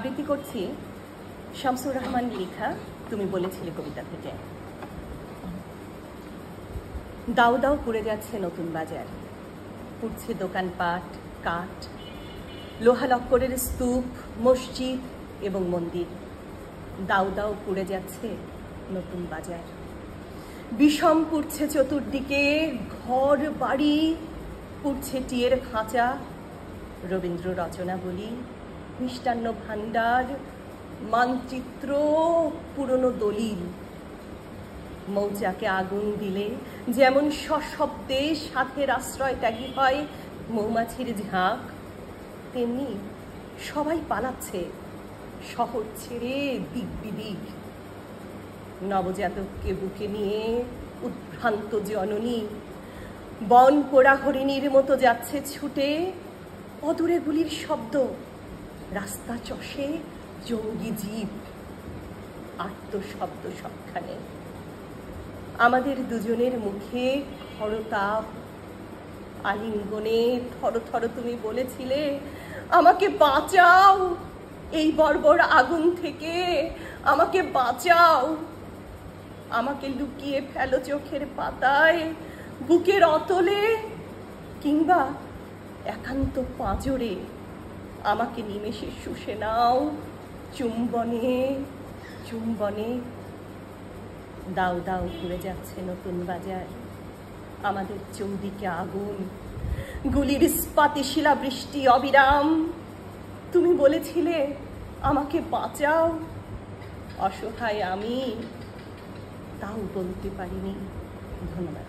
আবৃত্তি করছি শামসুর রহমান লেখা তুমি বলেছিলে কবিতা থেকে। দাউ দাউ পুড়ে যাচ্ছে নতুন বাজার, পুড়ছে দোকানপাট, কাঠ, লোহা লক্করের স্তূপ, মসজিদ এবং মন্দির। দাউ দাউ পুড়ে যাচ্ছে নতুন বাজার, বিষম পুড়ছে চতুর্দিকে, ঘর বাড়ি পুড়ছে টিয়ের খাঁচা, রবীন্দ্র রচনা বলি, মিষ্টান্ন ভাণ্ডার, মানচিত্র, পুরনো দলিল। মৌচাকে আগুন দিলে যেমন সশব্দে সাথের আশ্রয় ত্যাগী হয় মৌমাছির ঝাঁক, তেমনি সবাই পালাচ্ছে শহর ছেড়ে দিক বিদিক। নবজাতককে বুকে নিয়ে উদ্ভ্রান্ত জননী বন পোড়া হরিণীর মতো যাচ্ছে ছুটে, অদূরে গুলির শব্দ, রাস্তা চষে জঙ্গি জীব, আর্তশব্দ সবখানে। আমাদের দুজনের মুখে খরতাপ, আলিঙ্গনে থর থর তুমি বলেছিলে, আমাকে বাঁচাও এই বর্বর আগুন থেকে, আমাকে বাঁচাও। আমাকে লুকিয়ে ফেলো চোখের পাতায়, বুকের অতলে, কিংবা একান্ত পাঁজরে আমাকে নিমেষে শুষে নাও চুম্বনে চুম্বনে। দাউ দাউ পুড়ে যাচ্ছে নতুন বাজার, আমাদের চৌদিকে আগুন, গুলির ইস্পাতে শিলাবৃষ্টি অবিরাম। তুমি বলেছিলে আমাকে বাঁচাও, অসহায় আমি তাও বলতে পারিনি। ধন্যবাদ।